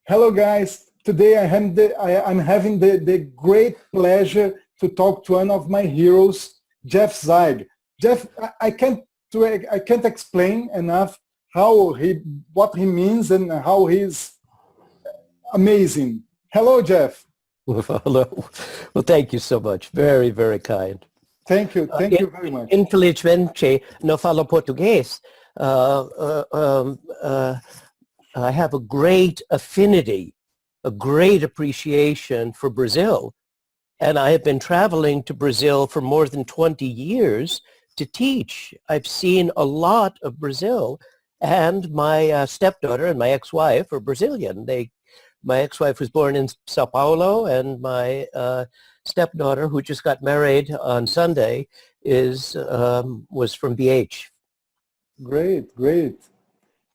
Hello, guys. Today I'm having the great pleasure to talk to one of my heroes, Jeff Zeig. Jeff, I can't explain enough what he means and how he's amazing. Hello, Jeff. Hello. Well, thank you so much. Very, very kind. Thank you very much. Infelizmente, não falo português. I have a great affinity, a great appreciation for Brazil. And I have been traveling to Brazil for more than 20 years to teach. I've seen a lot of Brazil, and my stepdaughter and my ex-wife are Brazilian. My ex-wife was born in Sao Paulo, and my stepdaughter, who just got married on Sunday, was from BH. Great.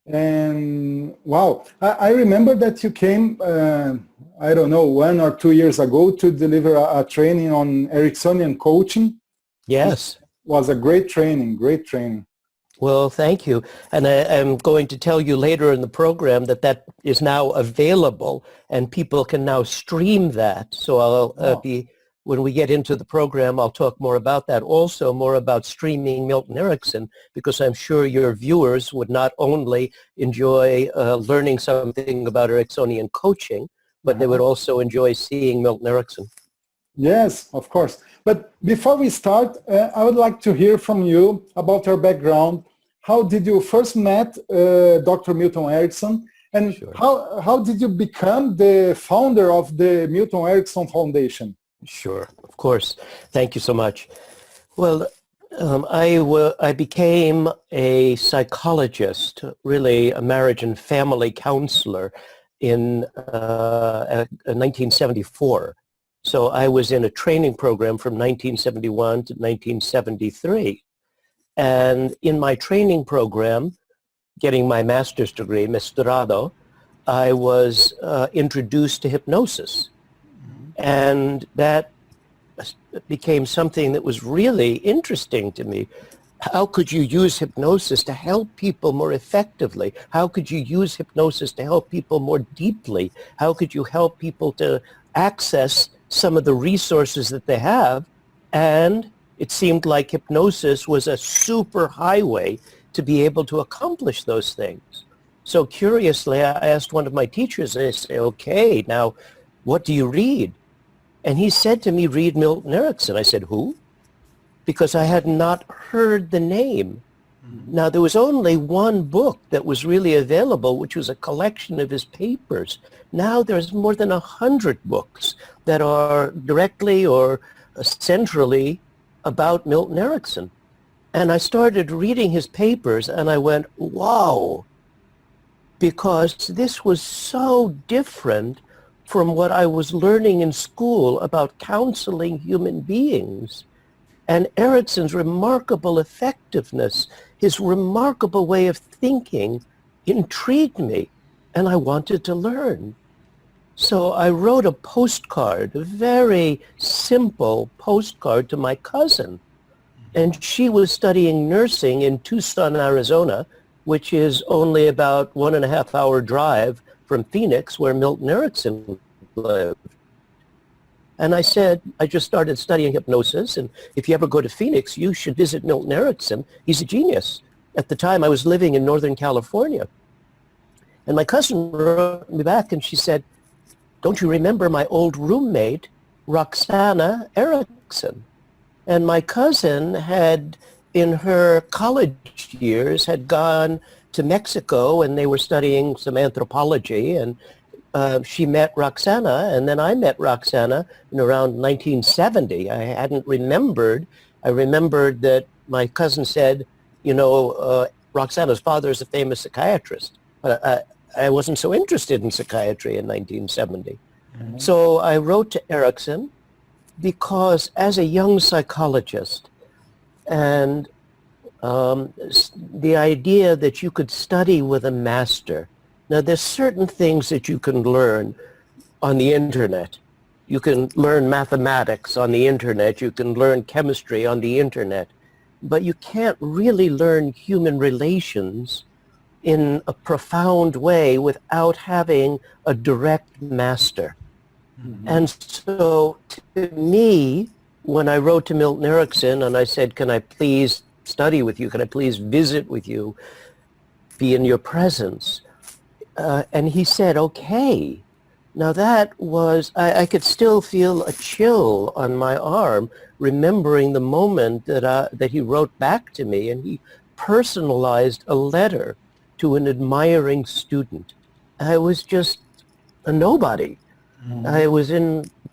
And wow, I remember that you came, I don't know, 1 or 2 years ago to deliver a training on Ericksonian coaching. Yes. It was a great training. Well, thank you. And I'm going to tell you later in the program that is now available and people can now stream that. So I'll when we get into the program, I'll talk more about that. Also more about streaming Milton Erickson, because I'm sure your viewers would not only enjoy learning something about Ericksonian coaching, but they would also enjoy seeing Milton Erickson. Yes, of course. But before we start, I would like to hear from you about your background. How did you first met Dr. Milton Erickson? And Sure. how did you become the founder of the Milton Erickson Foundation? Sure, of course. Thank you so much. Well, I became a psychologist, really a marriage and family counselor in 1974. So I was in a training program from 1971 to 1973. And in my training program, getting my master's degree, mestrado, I was introduced to hypnosis. And that became something that was really interesting to me. How could you use hypnosis to help people more effectively? How could you use hypnosis to help people more deeply? How could you help people to access some of the resources that they have? And it seemed like hypnosis was a super highway to be able to accomplish those things. So curiously, I asked one of my teachers, I said, okay, now what do you read? And he said to me, read Milton Erickson. I said, who? Because I had not heard the name. Now, there was only one book that was really available, which was a collection of his papers. Now there's more than 100 books that are directly or centrally about Milton Erickson. And I started reading his papers, and I went, wow, because this was so different from what I was learning in school about counseling human beings. And Erickson's remarkable effectiveness, his remarkable way of thinking intrigued me, and I wanted to learn. So I wrote a postcard, a very simple postcard to my cousin. And she was studying nursing in Tucson, Arizona, which is only about 1.5 hour drive from Phoenix, where Milton Erickson lived. And I said, I just started studying hypnosis, and if you ever go to Phoenix, you should visit Milton Erickson. He's a genius. At the time, I was living in Northern California. And my cousin wrote me back, and she said, don't you remember my old roommate, Roxana Erickson? And my cousin had, in her college years, had gone to Mexico, and they were studying some anthropology, and she met Roxana, and then I met Roxana in around 1970. I hadn't remembered. I remembered that my cousin said, you know, Roxana's father is a famous psychiatrist. But I wasn't so interested in psychiatry in 1970. Mm-hmm. So I wrote to Erickson because as a young psychologist, and the idea that you could study with a master. Now, there's certain things that you can learn on the internet. You can learn mathematics on the internet. You can learn chemistry on the internet. But you can't really learn human relations in a profound way without having a direct master. Mm-hmm. And so to me, when I wrote to Milton Erickson and I said, can I please study with you? Can I please visit with you? Be in your presence? And he said, okay. Now that was, I could still feel a chill on my arm, remembering the moment that he wrote back to me, and he personalized a letter to an admiring student. I was just a nobody. Mm-hmm. I was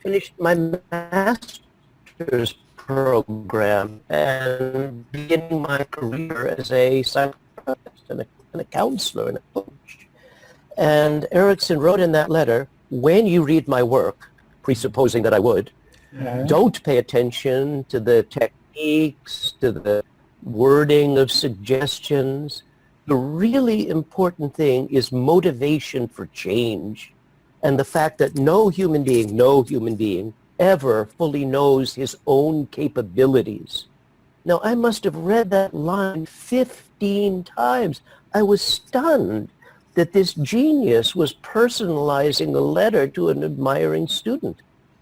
finished my master's program and beginning my career as a psychologist and a counselor and a coach. And Erickson wrote in that letter, when you read my work, presupposing that I would, don't pay attention to the techniques, to the wording of suggestions. The really important thing is motivation for change, and the fact that no human being ever fully knows his own capabilities. Now, I must have read that line 15 times. I was stunned that this genius was personalizing a letter to an admiring student.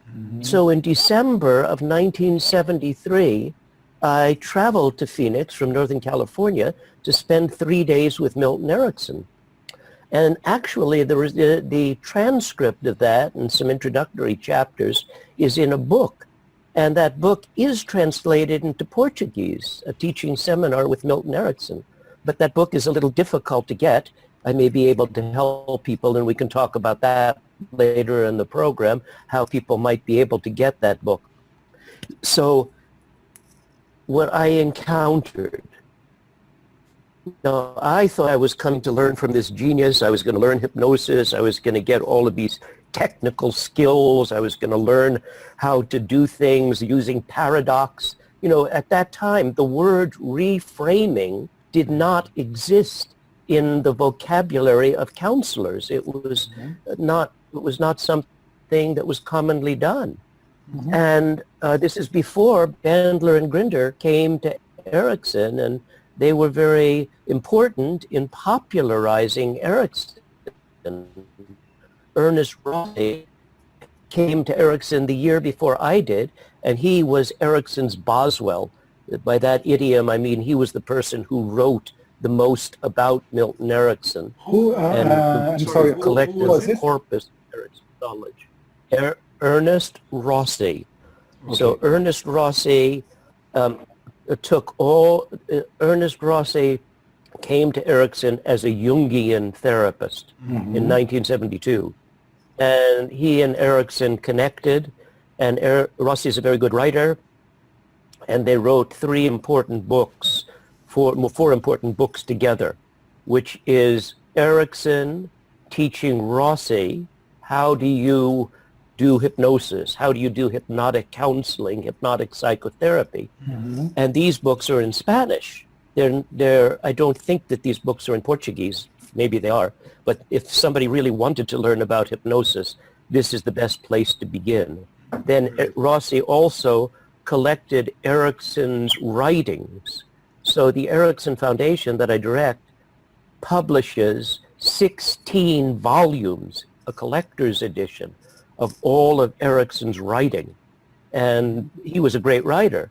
Mm-hmm. So in December of 1973, I traveled to Phoenix from Northern California to spend 3 days with Milton Erickson. And actually, the transcript of that and some introductory chapters is in a book. And that book is translated into Portuguese, a teaching seminar with Milton Erickson. But that book is a little difficult to get. I may be able to help people, and we can talk about that later in the program, how people might be able to get that book. So what I encountered, now, I thought I was coming to learn from this genius. I was going to learn hypnosis. I was going to get all of these technical skills. I was going to learn how to do things using paradox. You know, at that time, the word reframing did not exist in the vocabulary of counselors. It was not something that was commonly done. Mm-hmm. And this is before Bandler and Grinder came to Erickson, and they were very important in popularizing Erickson. Ernest Rossi came to Erickson the year before I did, and he was Erickson's Boswell. By that idiom, I mean he was the person who wrote the most about Milton Erickson. I'm sorry, collected who was the corpus of Erickson's knowledge. Ernest Rossi. Okay. So Ernest Rossi Ernest Rossi came to Erickson as a Jungian therapist in 1972. And he and Erickson connected, and Rossi is a very good writer, and they wrote four important books together, which is Erickson teaching Rossi how do you do hypnosis, how do you do hypnotic counseling, hypnotic psychotherapy. Mm-hmm. And these books are in Spanish. I don't think that these books are in Portuguese. Maybe they are. But if somebody really wanted to learn about hypnosis, this is the best place to begin. Then Rossi also collected Erickson's writings. So the Erickson Foundation that I direct publishes 16 volumes, a collector's edition, of all of Erickson's writing. And he was a great writer.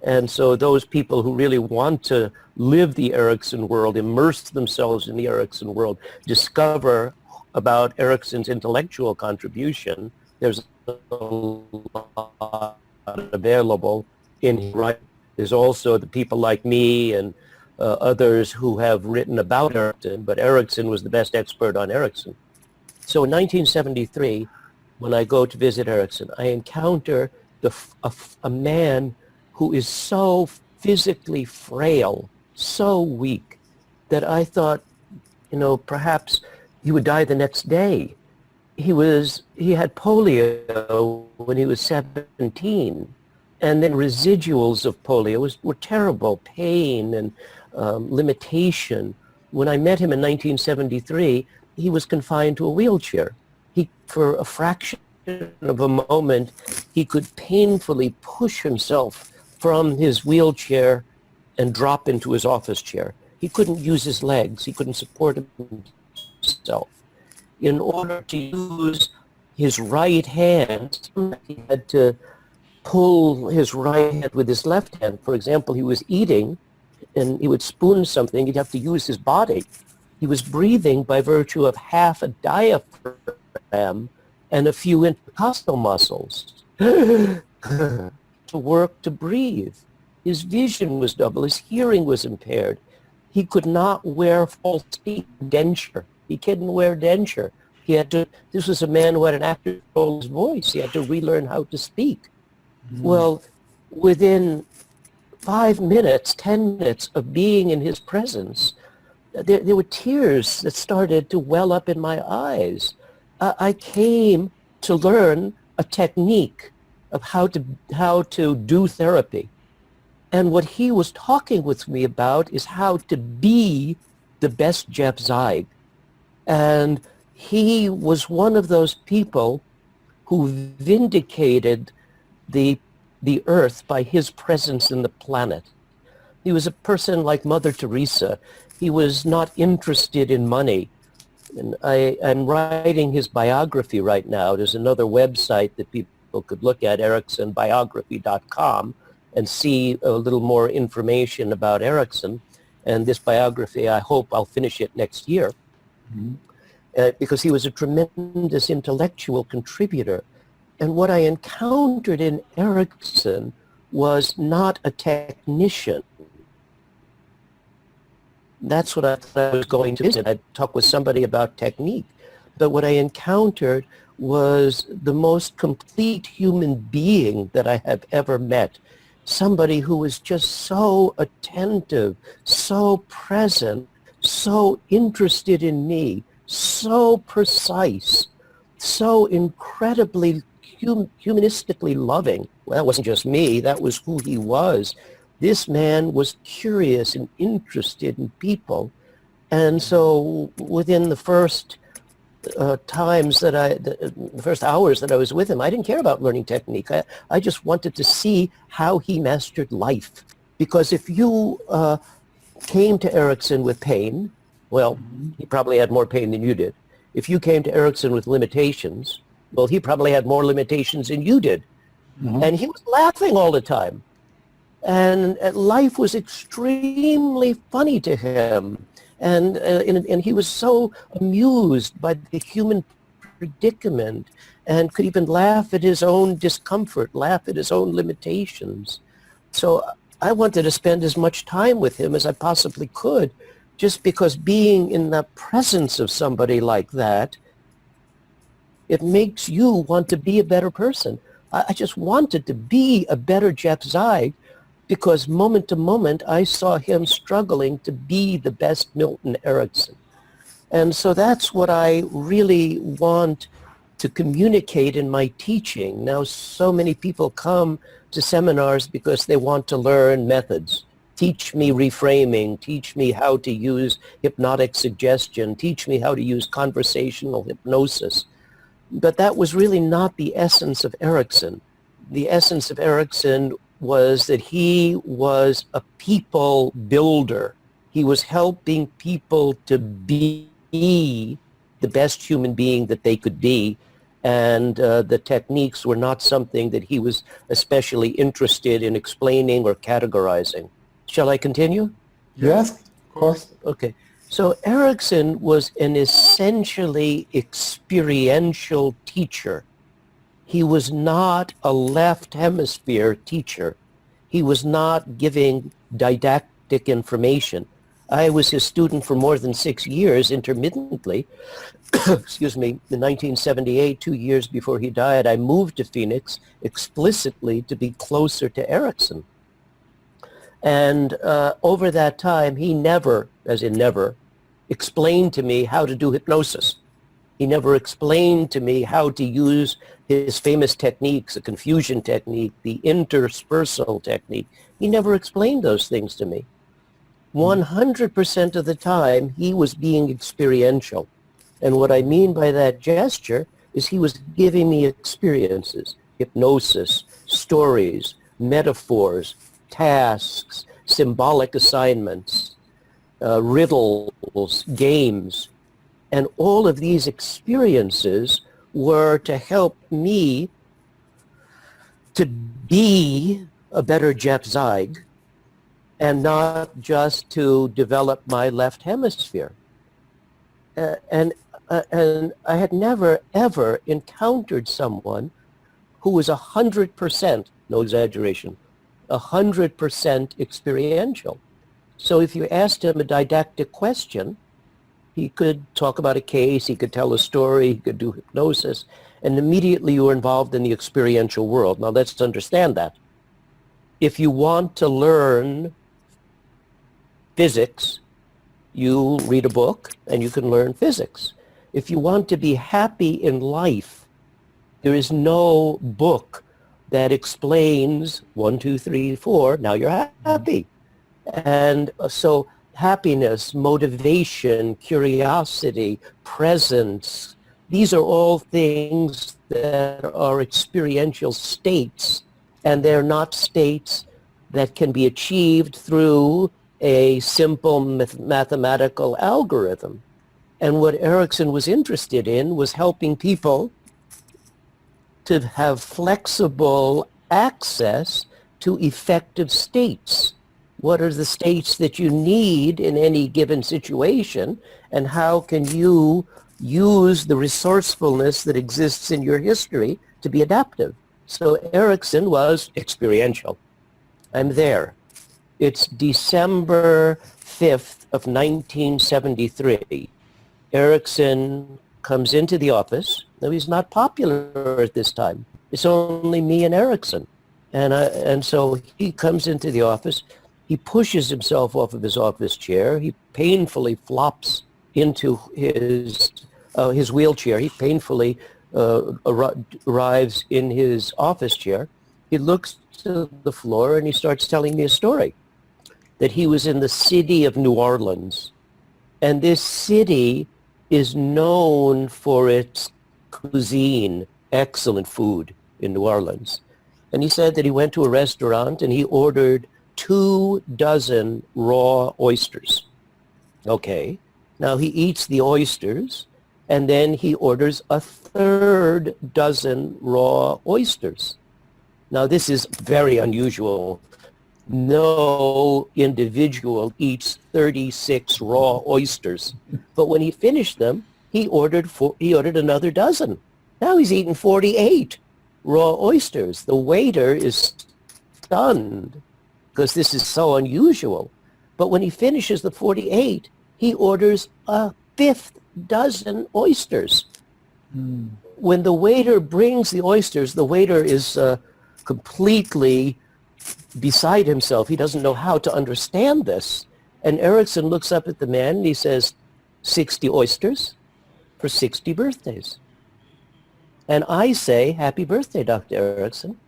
And so those people who really want to live the Erickson world, immerse themselves in the Erickson world, discover about Erickson's intellectual contribution, there's a lot available in his writing. There's also the people like me and others who have written about Erickson, but Erickson was the best expert on Erickson. So in 1973, when I go to visit Erickson, I encounter a man who is so physically frail, so weak, that I thought, perhaps he would die the next day. He had polio when he was 17, and then residuals of polio were terrible, pain and limitation. When I met him in 1973, he was confined to a wheelchair. For a fraction of a moment, he could painfully push himself from his wheelchair and drop into his office chair. He couldn't use his legs. He couldn't support himself. In order to use his right hand, he had to pull his right hand with his left hand. For example, he was eating and he would spoon something. He'd have to use his body. He was breathing by virtue of half a diaphragm and a few intercostal muscles to work to breathe. His vision was double. His hearing was impaired. He could not wear false teeth, denture. He couldn't wear denture. He had to, this was a man who had an active control of his voice. He had to relearn how to speak. Well, within 5 minutes, 10 minutes of being in his presence, there were tears that started to well up in my eyes. I came to learn a technique of how to do therapy. And what he was talking with me about is how to be the best Jeff Zeig. And he was one of those people who vindicated the earth by his presence in the planet. He was a person like Mother Teresa. He was not interested in money. And I'm writing his biography right now. There's another website that people could look at, ericksonbiography.com, and see a little more information about Erickson. And this biography, I hope I'll finish it next year, because he was a tremendous intellectual contributor. And what I encountered in Erickson was not a technician. That's what I thought I was going to visit. I'd talk with somebody about technique. But what I encountered was the most complete human being that I have ever met. Somebody who was just so attentive, so present, so interested in me, so precise, so incredibly humanistically loving. Well, that wasn't just me, that was who he was. This man was curious and interested in people. And so within the first the first hours that I was with him, I didn't care about learning technique. I just wanted to see how he mastered life. Because if you came to Erickson with pain, well, he probably had more pain than you did. If you came to Erickson with limitations, well, he probably had more limitations than you did. And he was laughing all the time. And life was extremely funny to him. And he was so amused by the human predicament and could even laugh at his own discomfort, laugh at his own limitations. So I wanted to spend as much time with him as I possibly could, just because being in the presence of somebody like that, it makes you want to be a better person. I just wanted to be a better Jeff Zeig, because moment to moment, I saw him struggling to be the best Milton Erickson. And so that's what I really want to communicate in my teaching. Now, so many people come to seminars because they want to learn methods. Teach me reframing, teach me how to use hypnotic suggestion, teach me how to use conversational hypnosis. But that was really not the essence of Erickson. The essence of Erickson was that he was a people builder. He was helping people to be the best human being that they could be. And the techniques were not something that he was especially interested in explaining or categorizing. Shall I continue? Yes, of course. Okay. So Erickson was an essentially experiential teacher. He was not a left hemisphere teacher. He was not giving didactic information. I was his student for more than 6 years intermittently. Excuse me, in 1978, 2 years before he died, I moved to Phoenix explicitly to be closer to Erickson. And over that time, he never, as in never, explained to me how to do hypnosis. He never explained to me how to use his famous techniques, the confusion technique, the interspersal technique. He never explained those things to me. 100% of the time, he was being experiential. And what I mean by that gesture is he was giving me experiences, hypnosis, stories, metaphors, tasks, symbolic assignments. riddles, games. And all of these experiences were to help me to be a better Jeff Zeig and not just to develop my left hemisphere. And I had never, ever encountered someone who was 100%, no exaggeration, 100% experiential. So if you asked him a didactic question, he could talk about a case, he could tell a story, he could do hypnosis, and immediately you were involved in the experiential world. Now let's understand that. If you want to learn physics, you read a book and you can learn physics. If you want to be happy in life, there is no book that explains 1, 2, 3, 4, now you're happy. And so happiness, motivation, curiosity, presence, these are all things that are experiential states, and they're not states that can be achieved through a simple mathematical algorithm. And what Erickson was interested in was helping people to have flexible access to effective states. What are the states that you need in any given situation, and how can you use the resourcefulness that exists in your history to be adaptive? So Erickson was experiential. I'm there. It's December 5th of 1973. Erickson comes into the office. Now, he's not popular at this time. It's only me and Erickson. And so he comes into the office. He pushes himself off of his office chair. He painfully flops into his wheelchair. He painfully arrives in his office chair. He looks to the floor and he starts telling me a story that he was in the city of New Orleans. And this city is known for its cuisine, excellent food in New Orleans. And he said that he went to a restaurant and he ordered 24 raw oysters. Okay, now he eats the oysters and then he orders 1/3 raw oysters. Now this is very unusual. No individual eats 36 raw oysters. But when he finished them, he ordered another dozen. Now he's eaten 48 raw oysters. The waiter is stunned because this is so unusual. But when he finishes the 48, he orders a 5th dozen oysters. When the waiter brings the oysters, the waiter is completely beside himself. He doesn't know how to understand this. And Erickson looks up at the man and he says, 60 oysters for 60 birthdays. And I say, happy birthday, Dr. Erickson.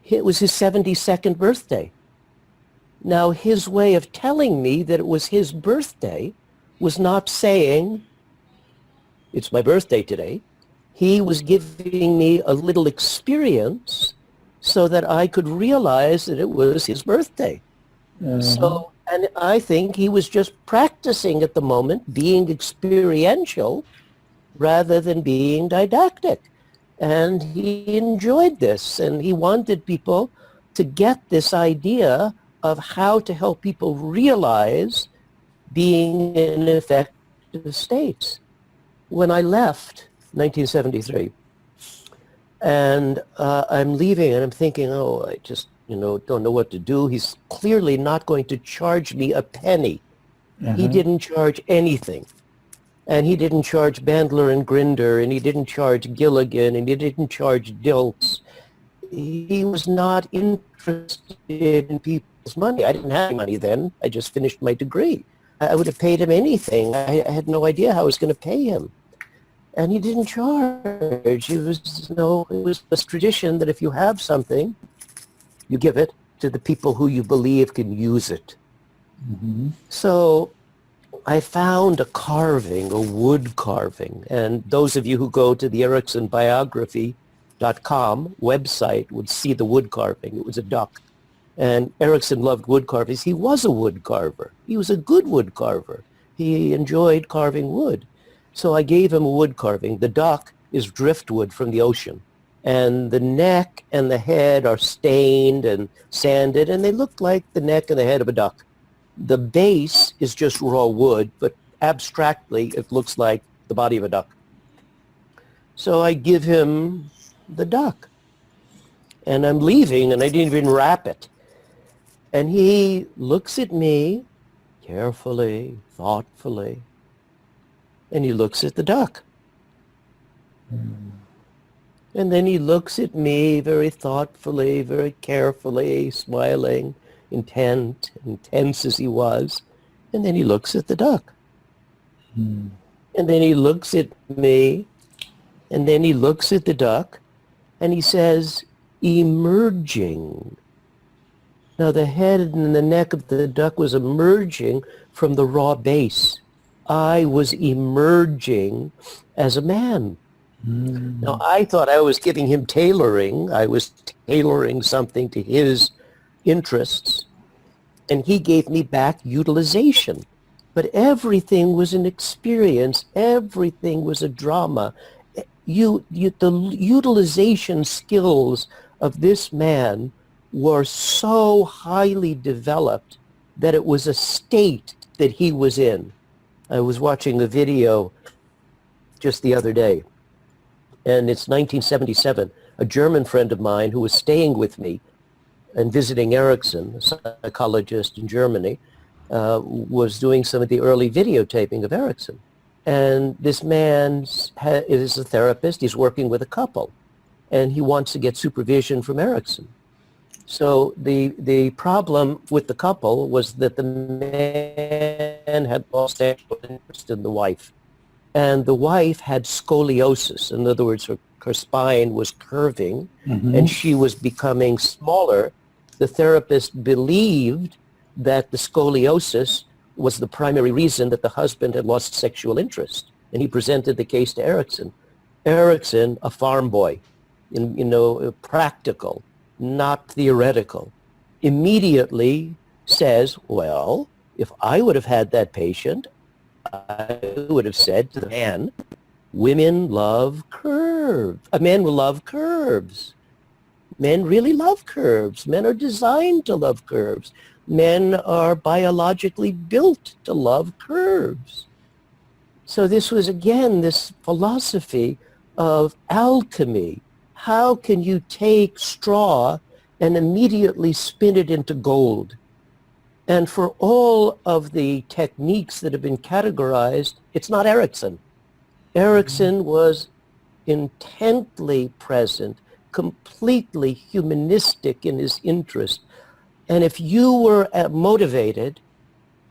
It was his 72nd birthday. Now, his way of telling me that it was his birthday was not saying, it's my birthday today. He was giving me a little experience so that I could realize that it was his birthday. So, and I think he was just practicing at the moment, being experiential rather than being didactic. And he enjoyed this, and he wanted people to get this idea of how to help people realize being in effective states. When I left 1973, and I'm leaving and I'm thinking, oh, I just, don't know what to do. He's clearly not going to charge me a penny. He didn't charge anything. And he didn't charge Bandler and Grinder, and he didn't charge Gilligan, and he didn't charge Dilts. He was not interested in people's money. I didn't have any money then. I just finished my degree. I would have paid him anything. I had no idea how I was going to pay him. And he didn't charge. It was this tradition that if you have something, you give it to the people who you believe can use it. So I found a carving, a wood carving. And those of you who go to the EricksonBiography.com website would see the wood carving. It was a duck. And Erickson loved wood carvings. He was a wood carver. He was a good wood carver. He enjoyed carving wood. So I gave him a wood carving. The duck is driftwood from the ocean. And the neck and the head are stained and sanded, and they look like the neck and the head of a duck. The base is just raw wood, but abstractly it looks like the body of a duck. So I give him the duck. And I'm leaving, and I didn't even wrap it. And he looks at me carefully, thoughtfully, and he looks at the duck. And then he looks at me very thoughtfully, very carefully, smiling, intense as he was. And then he looks at the duck. And then he looks at me, and then he looks at the duck, and he says, emerging. Now the head and the neck of the duck was emerging from the raw base. I was emerging as a man. Now I thought I was giving him tailoring. I was tailoring something to his interests. And he gave me back utilization. But everything was an experience. Everything was a drama. The utilization skills of this man were so highly developed that it was a state that he was in. I was watching a video just the other day, and it's 1977. A German friend of mine who was staying with me and visiting Ericksson, a psychologist in Germany, was doing some of the early videotaping of Ericksson. And this man is a therapist. He's working with a couple, and he wants to get supervision from Ericksson. So the problem with the couple was that the man had lost sexual interest in the wife. And the wife had scoliosis. In other words, her spine was curving, and she was becoming smaller. The therapist believed that the scoliosis was the primary reason that the husband had lost sexual interest. And he presented the case to Ericksson. Ericksson, a farm boy, practical, not theoretical, immediately says, well, if I would have had that patient, I would have said to the man, women love curves. A man will love curves. Men really love curves. Men are designed to love curves. Men are biologically built to love curves. So this was, again, this philosophy of alchemy. How can you take straw and immediately spin it into gold? And for all of the techniques that have been categorized, it's not Ericksson. Ericksson was intently present, completely humanistic in his interest. And if you were motivated,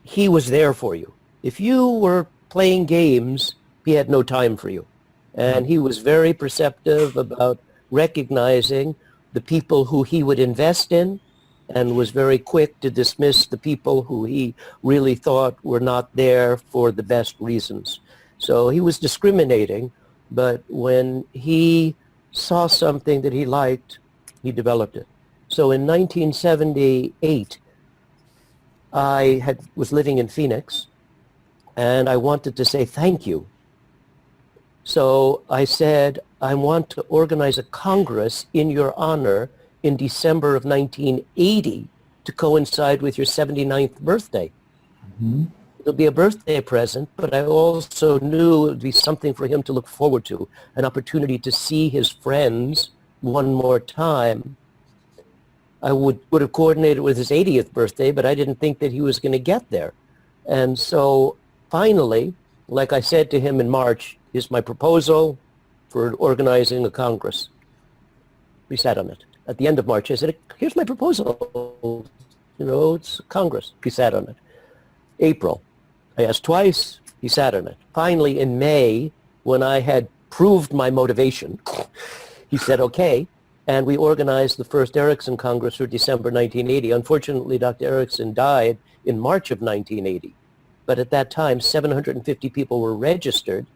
he was there for you. If you were playing games, he had no time for you. And he was very perceptive about recognizing the people who he would invest in, and was very quick to dismiss the people who he really thought were not there for the best reasons. So he was discriminating, but when he saw something that he liked, he developed it. So in 1978, I was living in Phoenix, and I wanted to say thank you. So I said, I want to organize a Congress in your honor in December of 1980 to coincide with your 79th birthday. It'll be a birthday present, but I also knew it would be something for him to look forward to, an opportunity to see his friends one more time. I would have coordinated with his 80th birthday, but I didn't think that he was going to get there. And so finally, like I said to him in March, here's my proposal for organizing a Congress. We sat on it. At the end of March, I said, here's my proposal. It's Congress. He sat on it. April, I asked twice. He sat on it. Finally, in May, when I had proved my motivation, he said, okay. And we organized the first Ericksson Congress for December 1980. Unfortunately, Dr. Ericksson died in March of 1980. But at that time, 750 people were registered.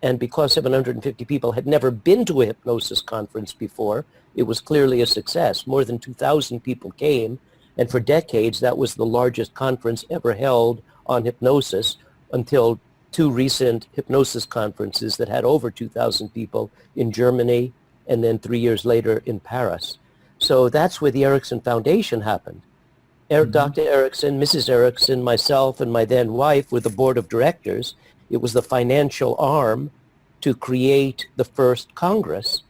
And because 750 people had never been to a hypnosis conference before, it was clearly a success. More than 2,000 people came. And for decades, that was the largest conference ever held on hypnosis until two recent hypnosis conferences that had over 2,000 people in Germany and then 3 years later in Paris. So that's where the Erickson Foundation happened. Dr. Erickson, Mrs. Erickson, myself, and my then wife were the board of directors. It was the financial arm to create the first Congress.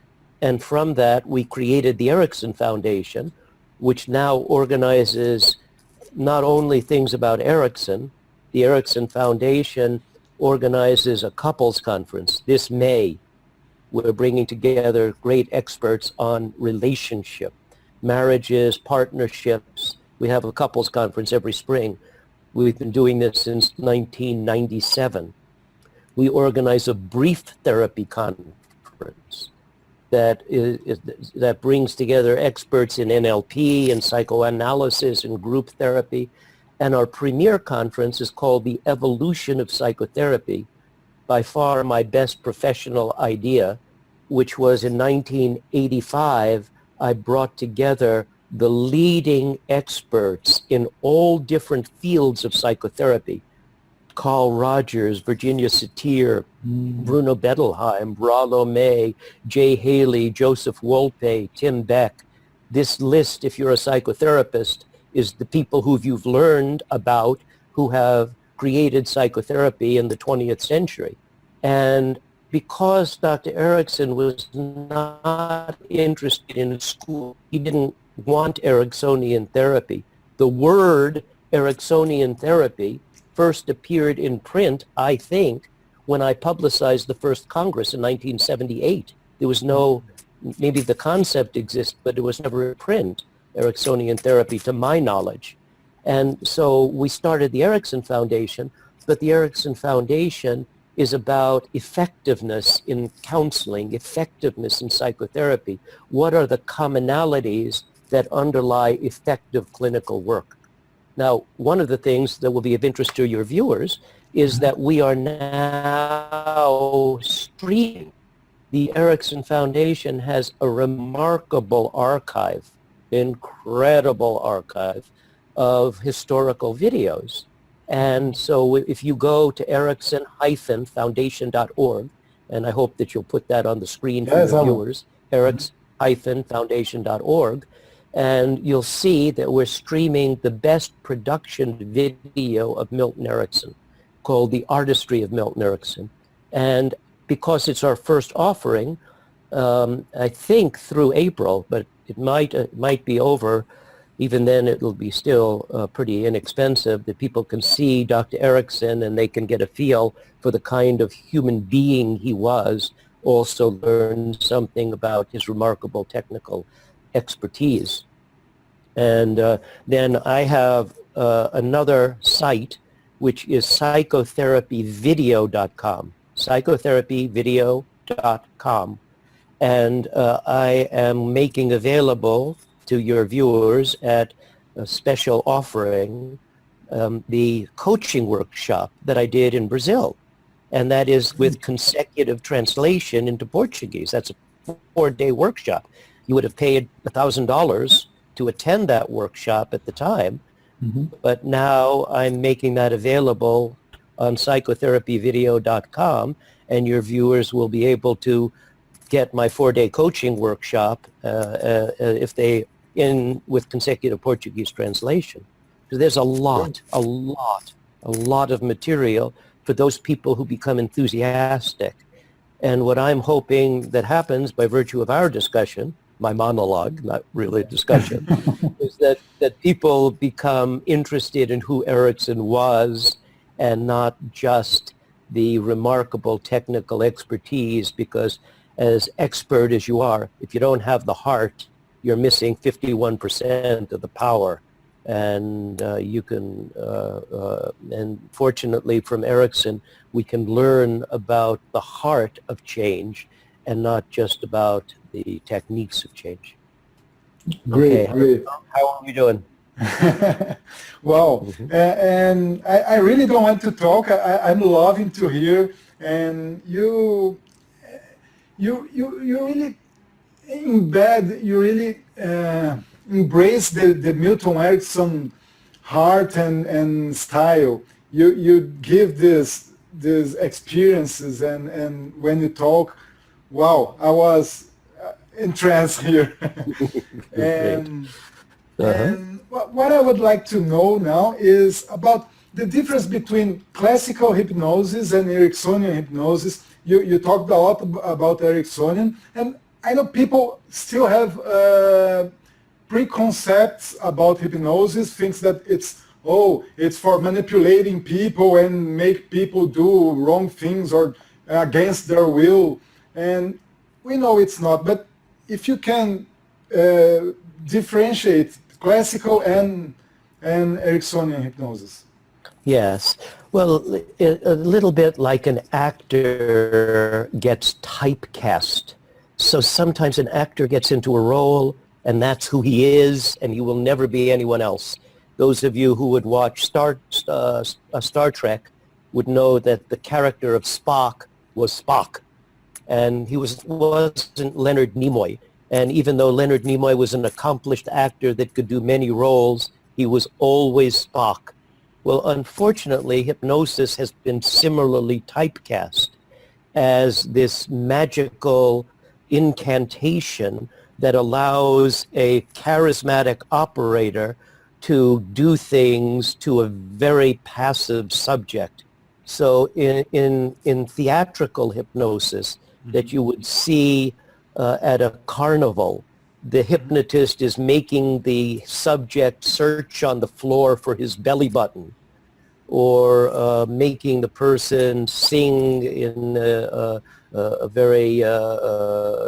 And from that, we created the Erickson Foundation, which now organizes not only things about Erickson. The Erickson Foundation organizes a couples conference this May. We're bringing together great experts on relationship, marriages, partnerships. We have a couples conference every spring. We've been doing this since 1997. We organize a brief therapy conference that brings together experts in NLP and psychoanalysis and group therapy. And our premier conference is called the Evolution of Psychotherapy, by far my best professional idea, which was in 1985, I brought together the leading experts in all different fields of psychotherapy. Carl Rogers, Virginia Satir, Bruno Bettelheim, Rollo May, Jay Haley, Joseph Wolpe, Tim Beck. This list, if you're a psychotherapist, is the people who you've learned about who have created psychotherapy in the 20th century. And because Dr. Erickson was not interested in school, he didn't want Ericksonian therapy. The word Ericksonian therapy first appeared in print, I think, when I publicized the first Congress in 1978. There was no, maybe the concept exists, but it was never in print, Ericksonian therapy, to my knowledge. And so we started the Erickson Foundation, but the Erickson Foundation is about effectiveness in counseling, effectiveness in psychotherapy. What are the commonalities that underlie effective clinical work? Now, one of the things that will be of interest to your viewers is that we are now streaming. The Erickson Foundation has a remarkable archive, incredible archive of historical videos. And so if you go to Erickson-foundation.org, and I hope that you'll put that on the screen for your viewers, Erickson-foundation.org, and you'll see that we're streaming the best production video of Milton Erickson called The Artistry of Milton Erickson. And because it's our first offering, I think through April, but it might be over. Even then, it'll be still pretty inexpensive, that people can see Dr. Erickson and they can get a feel for the kind of human being he was, also learn something about his remarkable technical expertise. And then I have another site, which is psychotherapyvideo.com, psychotherapyvideo.com. And I am making available to your viewers at a special offering the coaching workshop that I did in Brazil. And that is with consecutive translation into Portuguese. That's a 4-day workshop. You would have paid $1,000 to attend that workshop at the time. But now I'm making that available on psychotherapyvideo.com, and your viewers will be able to get my 4-day coaching workshop if they with consecutive Portuguese translation. So there's a lot of material for those people who become enthusiastic. And what I'm hoping that happens by virtue of our discussion, my monologue, not really a discussion, is that people become interested in who Erickson was and not just the remarkable technical expertise, because as expert as you are, if you don't have the heart, you're missing 51% of the power. And you can, and fortunately from Erickson, we can learn about the heart of change and not just about the techniques of change. Great, okay, great. How are we doing? Well, and I really don't want to talk. I'm loving to hear, and you really embed, you really embrace the Milton Erickson heart and style. You give these experiences, and when you talk, wow, I was entranced here. and and what I would like to know now is about the difference between classical hypnosis and Ericksonian hypnosis. You talked a lot about Ericksonian, and I know people still have preconcepts about hypnosis, thinks that it's for manipulating people and make people do wrong things or against their will. And we know it's not, but if you can differentiate classical and Ericksonian hypnosis. Yes. Well, a little bit like an actor gets typecast. So sometimes an actor gets into a role and that's who he is, and he will never be anyone else. Those of you who would watch Star Trek would know that the character of Spock was Spock, and he wasn't Leonard Nimoy. And even though Leonard Nimoy was an accomplished actor that could do many roles, he was always Spock. Well, unfortunately, hypnosis has been similarly typecast as this magical incantation that allows a charismatic operator to do things to a very passive subject. So in theatrical hypnosis that you would see at a carnival, the hypnotist is making the subject search on the floor for his belly button, or making the person sing in a very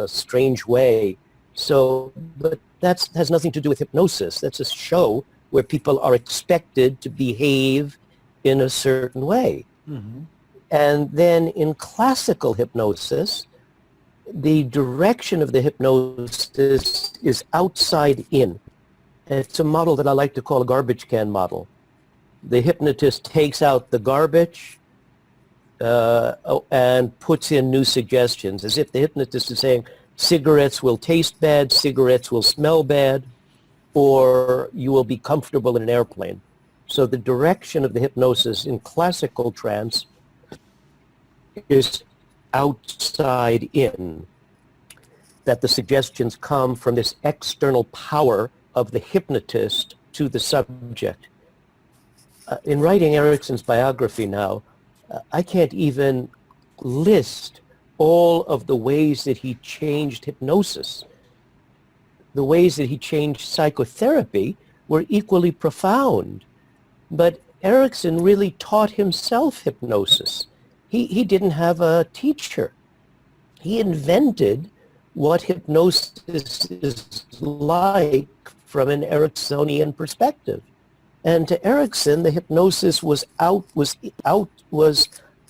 strange way. So, but that has nothing to do with hypnosis. That's a show where people are expected to behave in a certain way. Mm-hmm. And then in classical hypnosis, the direction of the hypnosis is outside in. And it's a model that I like to call a garbage can model. The hypnotist takes out the garbage and puts in new suggestions, as if the hypnotist is saying, cigarettes will taste bad, cigarettes will smell bad, or you will be comfortable in an airplane. So the direction of the hypnosis in classical trance is outside in, that the suggestions come from this external power of the hypnotist to the subject. In writing Erickson's biography now, I can't even list all of the ways that he changed hypnosis. The ways that he changed psychotherapy were equally profound. But Erickson really taught himself hypnosis. He didn't have a teacher. He invented what hypnosis is like from an Ericksonian perspective. And to Erickson, the hypnosis was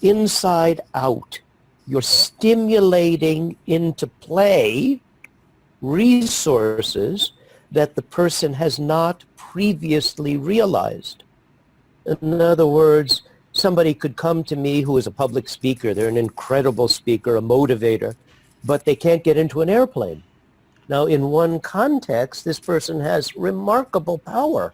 inside out. You're stimulating into play resources that the person has not previously realized. In other words, somebody could come to me who is a public speaker. They're an incredible speaker, a motivator, but they can't get into an airplane. Now, in one context, this person has remarkable power.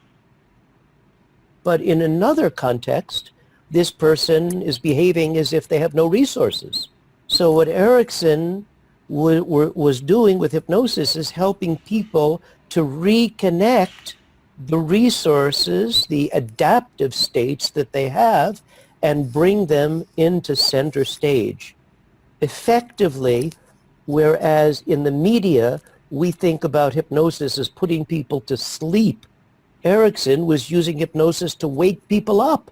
But in another context, this person is behaving as if they have no resources. So what Erickson was doing with hypnosis is helping people to reconnect the resources, the adaptive states that they have, and bring them into center stage. Effectively, whereas in the media, we think about hypnosis as putting people to sleep, Erickson was using hypnosis to wake people up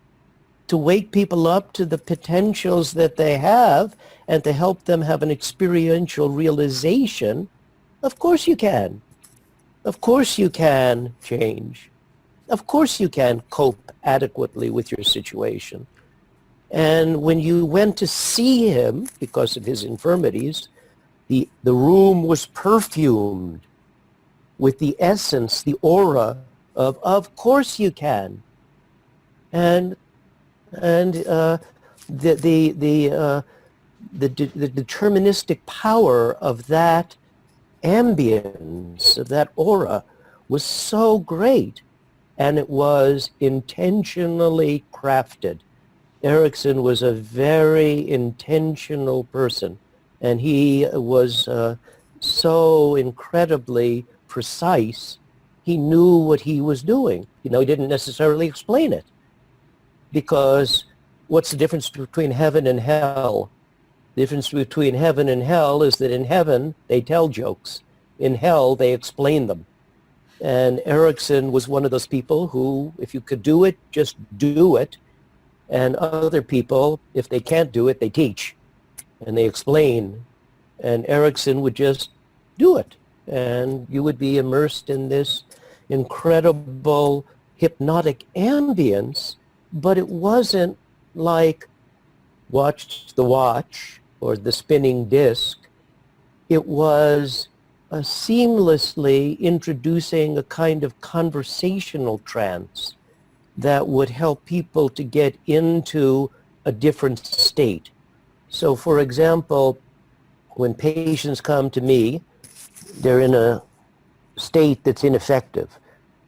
to the potentials that they have and to help them have an experiential realization. Of course you can. Of course you can change. Of course you can cope adequately with your situation. And when you went to see him, because of his infirmities, the room was perfumed with the essence, the aura of course you can. And the deterministic power of that ambience, of that aura, was so great, and it was intentionally crafted. Erickson was a very intentional person, and he was so incredibly precise. He knew what he was doing. He didn't necessarily explain it, because what's the difference between heaven and hell? The difference between heaven and hell is that in heaven, they tell jokes. In hell, they explain them. And Erickson was one of those people who, if you could do it, just do it. And other people, if they can't do it, they teach and they explain. And Erickson would just do it. And you would be immersed in this incredible hypnotic ambience, but it wasn't like watch the watch or the spinning disc. It was seamlessly introducing a kind of conversational trance that would help people to get into a different state. So for example, when patients come to me, they're in a state that's ineffective.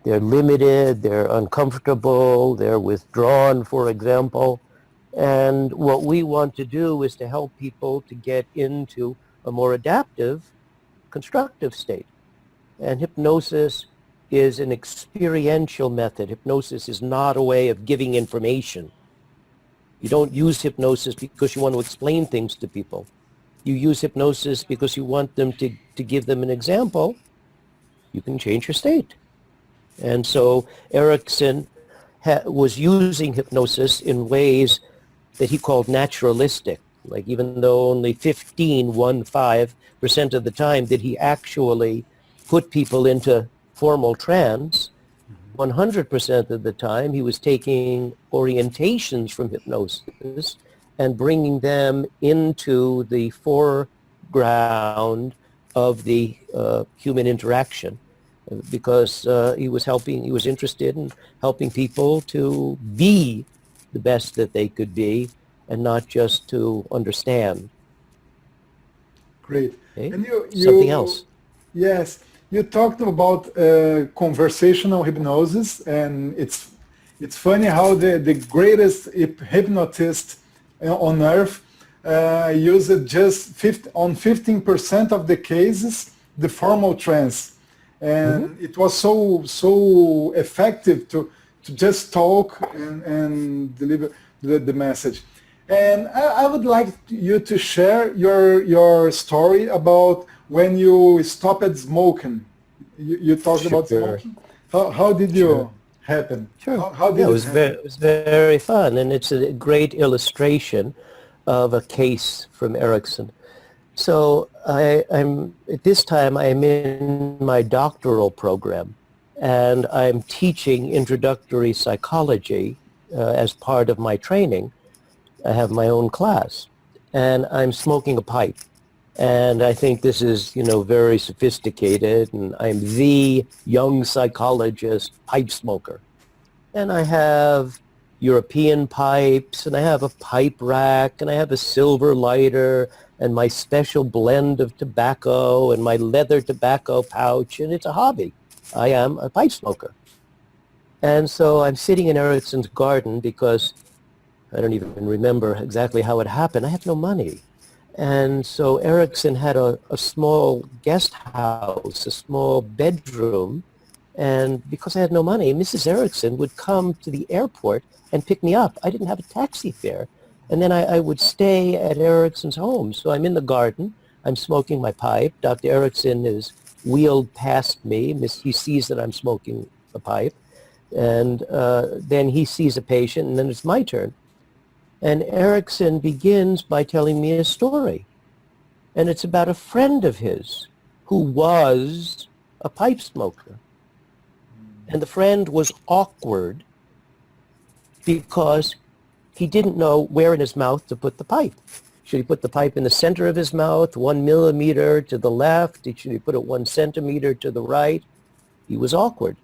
They're limited, they're uncomfortable, they're withdrawn, for example. And what we want to do is to help people to get into a more adaptive, constructive state. And hypnosis is an experiential method. Hypnosis is not a way of giving information. You don't use hypnosis because you want to explain things to people. You use hypnosis because you want them to give them an example. You can change your state. And so Erickson was using hypnosis in ways that he called naturalistic. Like even though only 15% of the time did he actually put people into formal trance, 100% of the time he was taking orientations from hypnosis and bringing them into the foreground of the human interaction, because he was interested in helping people to be the best that they could be and not just to understand. Great. Okay? And Something else. Yes. You talked about conversational hypnosis, and it's funny how the greatest hypnotist on earth used just 15% of the cases the formal trance, and it was so effective to just talk and deliver the message. And I would like you to share your story about when you stopped smoking. You talked about smoking. How did you happen? Sure. How did it was very fun, and it's a great illustration of a case from Erickson. So I'm at this time I'm in my doctoral program, and I'm teaching introductory psychology as part of my training. I have my own class, and I'm smoking a pipe. And I think this is, very sophisticated, and I'm the young psychologist pipe smoker. And I have European pipes, and I have a pipe rack, and I have a silver lighter, and my special blend of tobacco, and my leather tobacco pouch, and it's a hobby. I am a pipe smoker. And so I'm sitting in Erickson's garden because I don't even remember exactly how it happened. I had no money. And so Erickson had a small guest house, a small bedroom, and because I had no money, Mrs. Erickson would come to the airport and pick me up. I didn't have a taxi fare. And then I would stay at Erickson's home. So I'm in the garden, I'm smoking my pipe. Dr. Erickson is wheeled past me. He sees that I'm smoking a pipe. And then he sees a patient, and then it's my turn. And Erickson begins by telling me a story. And it's about a friend of his who was a pipe smoker. And the friend was awkward because he didn't know where in his mouth to put the pipe. Should he put the pipe in the center of his mouth, 1 millimeter to the left? Should he put it 1 centimeter to the right? He was awkward.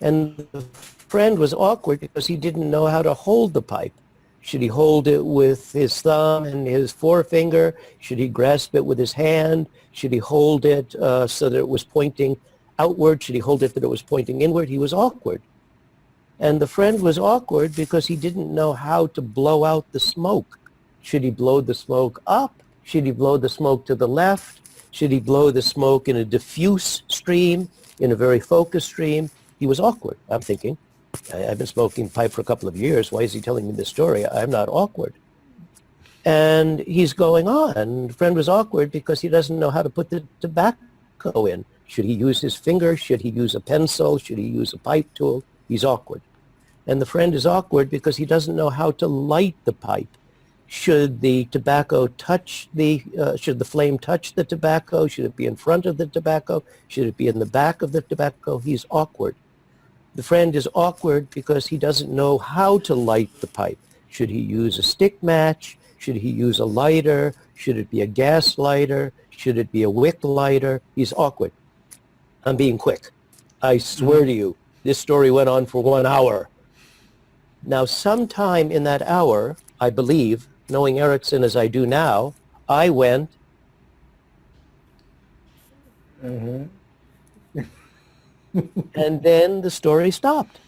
And the friend was awkward because he didn't know how to hold the pipe. Should he hold it with his thumb and his forefinger? Should he grasp it with his hand? Should he hold it so that it was pointing outward? Should he hold it that it was pointing inward? He was awkward. And the friend was awkward because he didn't know how to blow out the smoke. Should he blow the smoke up? Should he blow the smoke to the left? Should he blow the smoke in a diffuse stream, in a very focused stream? He was awkward. I'm thinking, I've been smoking pipe for a couple of years. Why is he telling me this story? I'm not awkward. And he's going on. The friend was awkward because he doesn't know how to put the tobacco in. Should he use his finger? Should he use a pencil? Should he use a pipe tool? He's awkward. And the friend is awkward because he doesn't know how to light the pipe. Should the tobacco touch should the flame touch the tobacco? Should it be in front of the tobacco? Should it be in the back of the tobacco? He's awkward. The friend is awkward because he doesn't know how to light the pipe. Should he use a stick match? Should he use a lighter? Should it be a gas lighter? Should it be a wick lighter? He's awkward. I'm being quick. I swear to you, this story went on for 1 hour. Now, sometime in that hour, I believe, knowing Erickson as I do now, I went, and then the story stopped.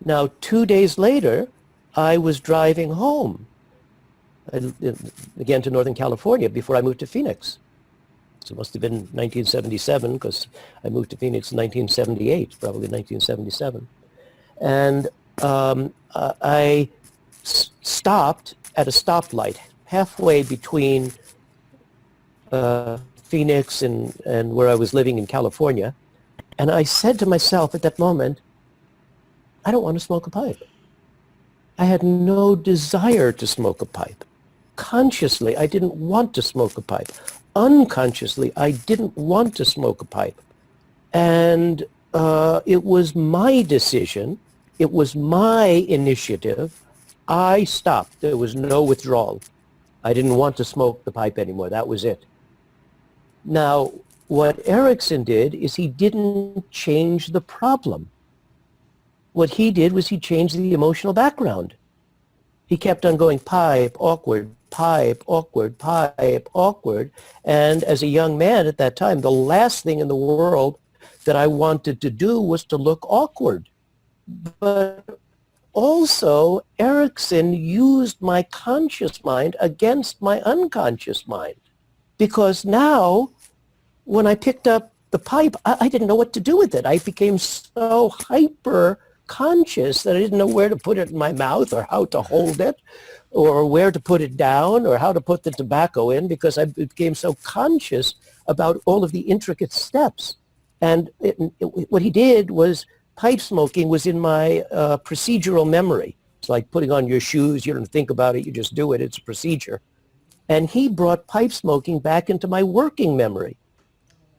Now, 2 days later, I was driving home, again to Northern California, before I moved to Phoenix. So it must have been 1977, because I moved to Phoenix in 1978, probably 1977. And I stopped at a stoplight halfway between Phoenix and where I was living in California. And I said to myself at that moment, I don't want to smoke a pipe. I had no desire to smoke a pipe. Consciously, I didn't want to smoke a pipe. Unconsciously, I didn't want to smoke a pipe. And it was my decision. It was my initiative. I stopped. There was no withdrawal. I didn't want to smoke the pipe anymore. That was it. Now, what Erickson did is he didn't change the problem. What he did was he changed the emotional background. He kept on going pipe, awkward, pipe, awkward, pipe, awkward. And as a young man at that time, the last thing in the world that I wanted to do was to look awkward. But also, Erickson used my conscious mind against my unconscious mind. Because now, when I picked up the pipe, I didn't know what to do with it. I became so hyper conscious that I didn't know where to put it in my mouth or how to hold it or where to put it down or how to put the tobacco in, because I became so conscious about all of the intricate steps. And what he did was, pipe smoking was in my procedural memory. It's like putting on your shoes. You don't think about it. You just do it. It's a procedure. And he brought pipe smoking back into my working memory.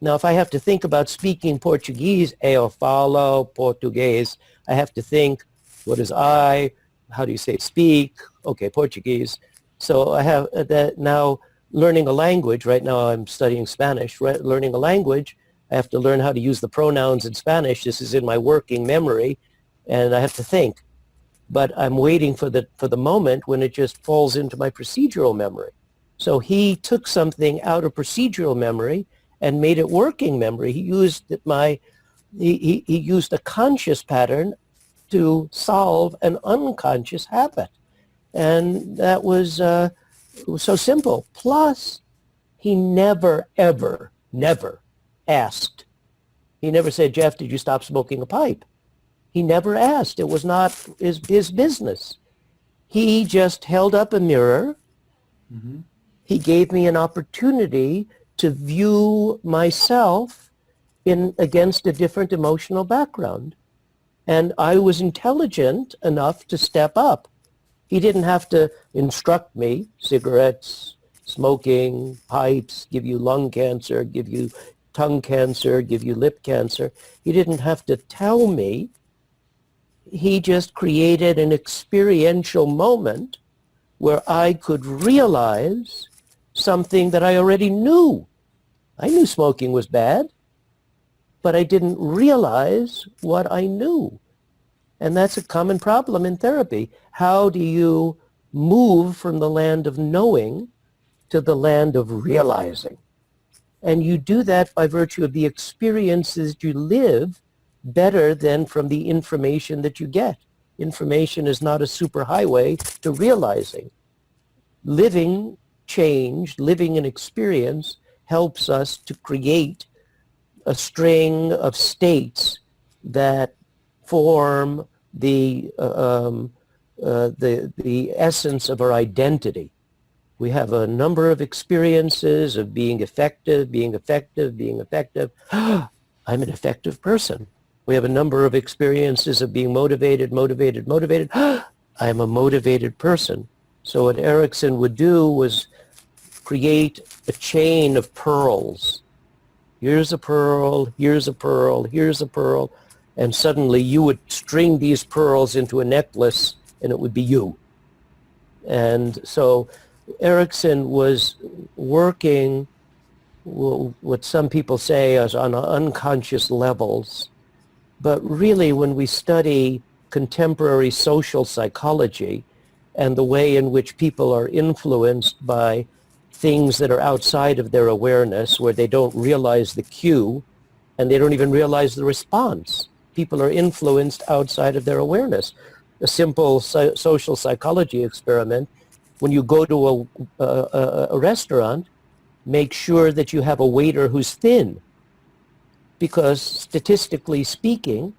Now, if I have to think about speaking Portuguese, eu falo português, I have to think, what is I? How do you say speak? Okay, Portuguese. So I have that now learning a language. Right now I'm studying Spanish. Learning a language, I have to learn how to use the pronouns in Spanish. This is in my working memory, and I have to think. But I'm waiting for the moment when it just falls into my procedural memory. So he took something out of procedural memory and made it working memory. He used he used a conscious pattern to solve an unconscious habit. And that was it was so simple. Plus, he never, ever, never asked. He never said, Jeff, did you stop smoking a pipe? He never asked. It was not his business. He just held up a mirror. Mm-hmm. He gave me an opportunity to view myself against a different emotional background. And I was intelligent enough to step up. He didn't have to instruct me, cigarettes, smoking, pipes, give you lung cancer, give you tongue cancer, give you lip cancer. He didn't have to tell me. He just created an experiential moment where I could realize something that I already knew. I knew smoking was bad, but I didn't realize what I knew. And that's a common problem in therapy. How do you move from the land of knowing to the land of realizing? And you do that by virtue of the experiences you live better than from the information that you get. Information is not a superhighway to realizing. Living change, living an experience helps us to create a string of states that form the essence of our identity. We have a number of experiences of being effective, being effective, being effective. I'm an effective person. We have a number of experiences of being motivated, motivated, motivated. I am a motivated person. So what Erickson would do was create a chain of pearls. Here's a pearl, here's a pearl, here's a pearl, and suddenly you would string these pearls into a necklace and it would be you. And so Erickson was working what some people say is on unconscious levels, but really when we study contemporary social psychology and the way in which people are influenced by things that are outside of their awareness, where they don't realize the cue and they don't even realize the response. People are influenced outside of their awareness. A simple social psychology experiment: when you go to a restaurant, make sure that you have a waiter who's thin, because statistically speaking,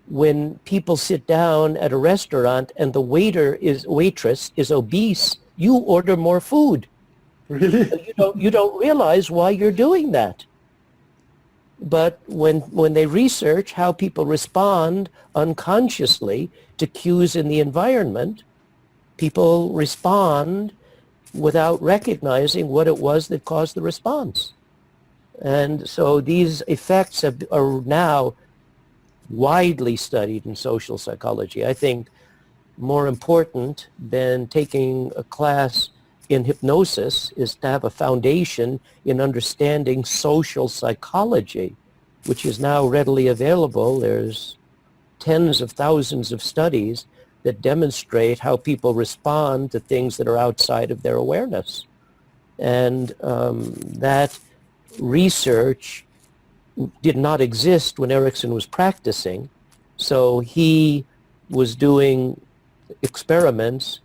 when people sit down at a restaurant and the waitress is obese, you order more food. Really? You don't realize why you're doing that. But when they research how people respond unconsciously to cues in the environment, people respond without recognizing what it was that caused the response. And so these effects are now widely studied in social psychology. I think more important than taking a class in hypnosis is to have a foundation in understanding social psychology, which is now readily available. There's tens of thousands of studies that demonstrate how people respond to things that are outside of their awareness. And that research did not exist when Erickson was practicing. So he was doing experiments.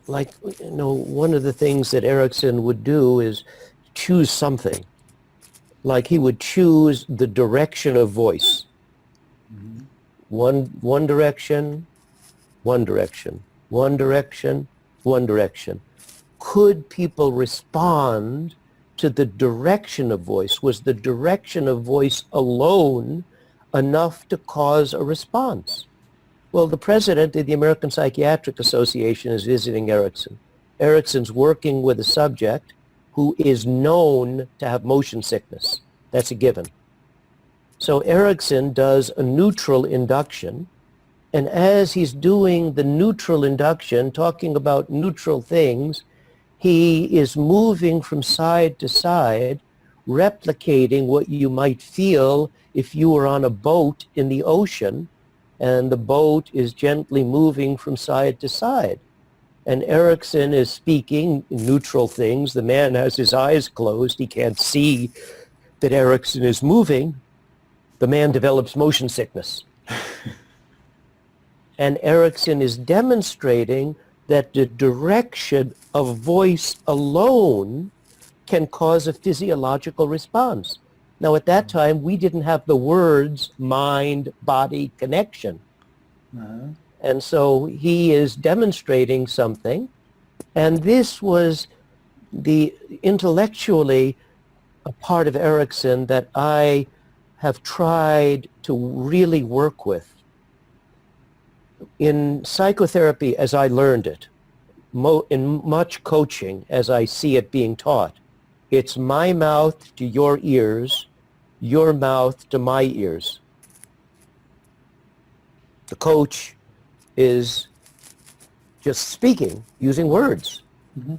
Like, one of the things that Erickson would do is choose something. Like he would choose the direction of voice. Mm-hmm. One direction, one direction, one direction, one direction. Could people respond to the direction of voice? Was the direction of voice alone enough to cause a response? Well, the president of the American Psychiatric Association is visiting Erickson. Erickson's working with a subject who is known to have motion sickness. That's a given. So Erickson does a neutral induction, and as he's doing the neutral induction, talking about neutral things, he is moving from side to side, replicating what you might feel if you were on a boat in the ocean, and the boat is gently moving from side to side. And Erickson is speaking neutral things. The man has his eyes closed. He can't see that Erickson is moving. The man develops motion sickness. And Erickson is demonstrating that the direction of voice alone can cause a physiological response. Now, at that time, we didn't have the words mind-body connection. Uh-huh. And so he is demonstrating something, and this was the intellectually a part of Erickson that I have tried to really work with. In psychotherapy, as I learned it, in much coaching, as I see it being taught, it's my mouth to your ears, your mouth to my ears. The coach is just speaking, using words. Mm-hmm.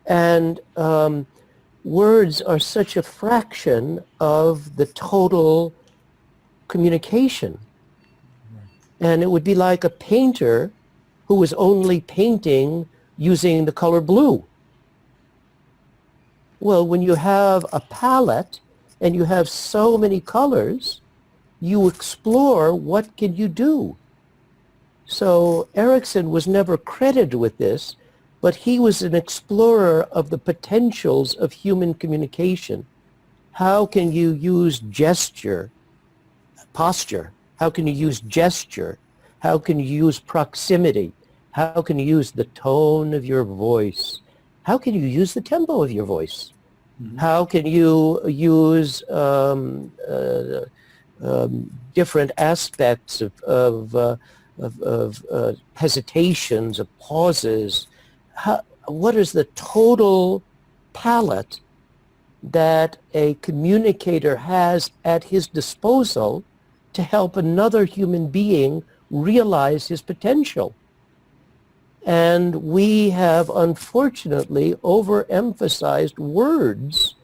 And words are such a fraction of the total communication. And it would be like a painter who was only painting using the color blue. Well, when you have a palette and you have so many colors, you explore what can you do. So Erickson was never credited with this, but he was an explorer of the potentials of human communication. How can you use gesture, posture? How can you use gesture? How can you use proximity? How can you use the tone of your voice? How can you use the tempo of your voice? Mm-hmm. How can you use different aspects of hesitations, of pauses? What is the total palette that a communicator has at his disposal to help another human being realize his potential? And we have unfortunately overemphasized words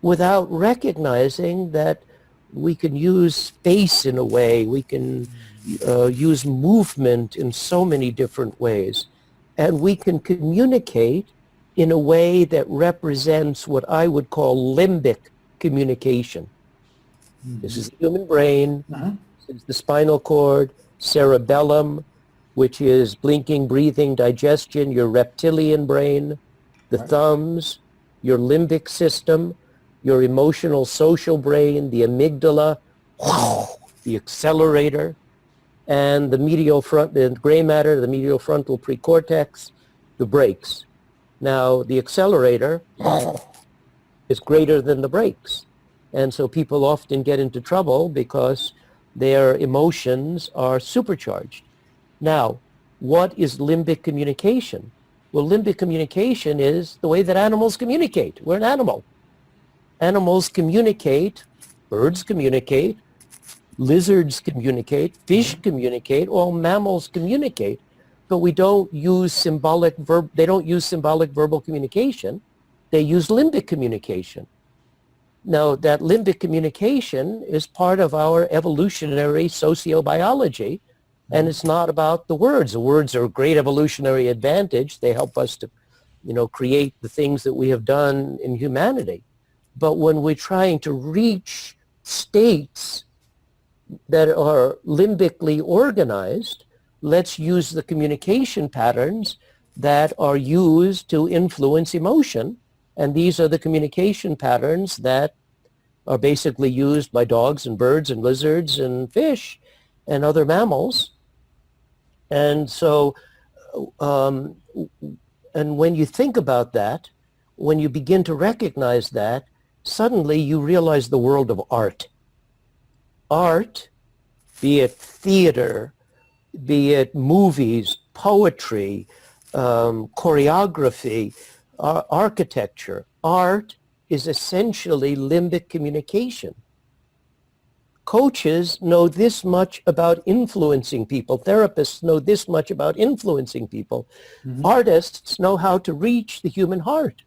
without recognizing that we can use space in a way, we can use movement in so many different ways, and we can communicate in a way that represents what I would call limbic communication. Mm-hmm. This is the human brain, this is the spinal cord, cerebellum, which is blinking, breathing, digestion, your reptilian brain, the thumbs, your limbic system, your emotional social brain, the amygdala, the accelerator, and the medial front, the gray matter, the medial frontal precortex, the brakes. Now, the accelerator is greater than the brakes. And so people often get into trouble because their emotions are supercharged. Now, what is limbic communication? Well, limbic communication is the way that animals communicate. We're an animal. Animals communicate, birds communicate, lizards communicate, fish communicate, all mammals communicate, but we don't use they don't use symbolic verbal communication. They use limbic communication. Now, that limbic communication is part of our evolutionary sociobiology, and it's not about the words. The words are a great evolutionary advantage. They help us to, create the things that we have done in humanity. But when we're trying to reach states that are limbically organized, let's use the communication patterns that are used to influence emotion. And these are the communication patterns that are basically used by dogs and birds and lizards and fish and other mammals. And so, and when you think about that, when you begin to recognize that, suddenly you realize the world of art. Art, be it theater, be it movies, poetry, choreography, architecture. Art is essentially limbic communication. Coaches know this much about influencing people. Therapists know this much about influencing people. Mm-hmm. Artists know how to reach the human heart.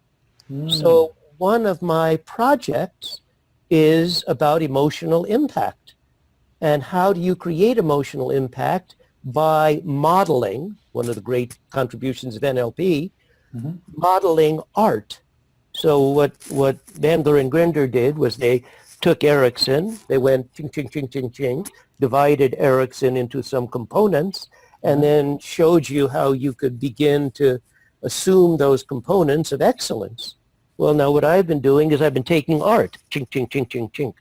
So one of my projects is about emotional impact. And how do you create emotional impact? By modeling, one of the great contributions of NLP, modeling art. So what Bandler and Grinder did was they took Erickson, they went ching, ching, ching, ching, ching, divided Erickson into some components, and then showed you how you could begin to assume those components of excellence. Well, now what I've been doing is I've been taking art, ching, ching, ching, ching, ching,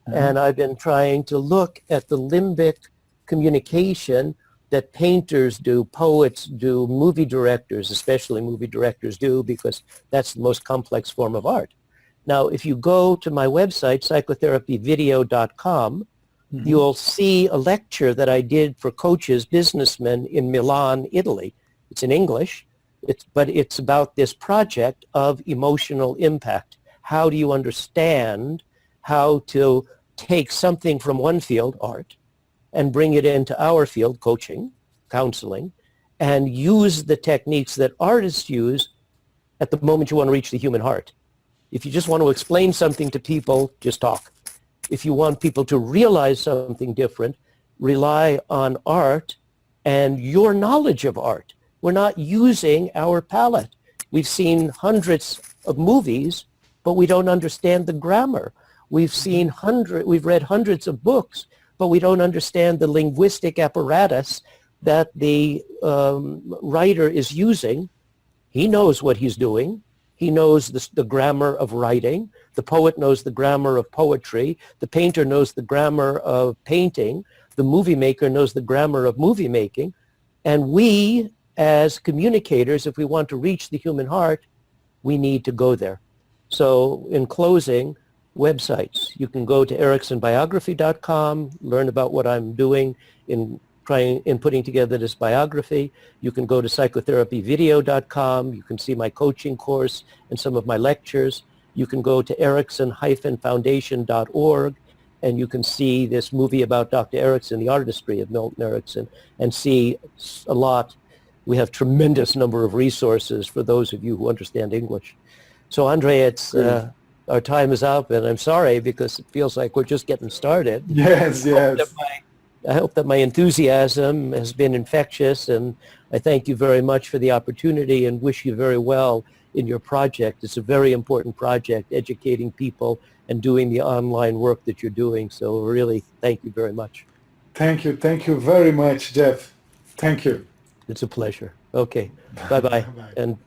and I've been trying to look at the limbic communication that painters do, poets do, movie directors, especially movie directors do, because that's the most complex form of art. Now, if you go to my website, psychotherapyvideo.com, you'll see a lecture that I did for coaches, businessmen in Milan, Italy. It's in English, but it's about this project of emotional impact. How do you understand how to take something from one field, art, and bring it into our field, coaching, counseling, and use the techniques that artists use at the moment you want to reach the human heart. If you just want to explain something to people, just talk. If you want people to realize something different, rely on art and your knowledge of art. We're not using our palette. We've seen hundreds of movies, but we don't understand the grammar. We've read hundreds of books, but we don't understand the linguistic apparatus that the writer is using. He knows what he's doing. He knows the grammar of writing. The poet knows the grammar of poetry. The painter knows the grammar of painting. The movie maker knows the grammar of movie making. And we, as communicators, if we want to reach the human heart, we need to go there. So in closing, websites. You can go to ericksonbiography.com, learn about what I'm doing in putting together this biography. You can go to psychotherapyvideo.com. You can see my coaching course and some of my lectures. You can go to erickson-foundation.org, and you can see this movie about Dr. Erickson, the artistry of Milton Erickson, and see a lot. We have tremendous number of resources for those of you who understand English. So Andre, it's our time is up, and I'm sorry because it feels like we're just getting started. Yes, yes. I hope that my enthusiasm has been infectious, and I thank you very much for the opportunity and wish you very well in your project. It's a very important project, educating people and doing the online work that you're doing. So really, thank you very much. Thank you. Thank you very much, Jeff. Thank you. It's a pleasure. Okay. Bye-bye. And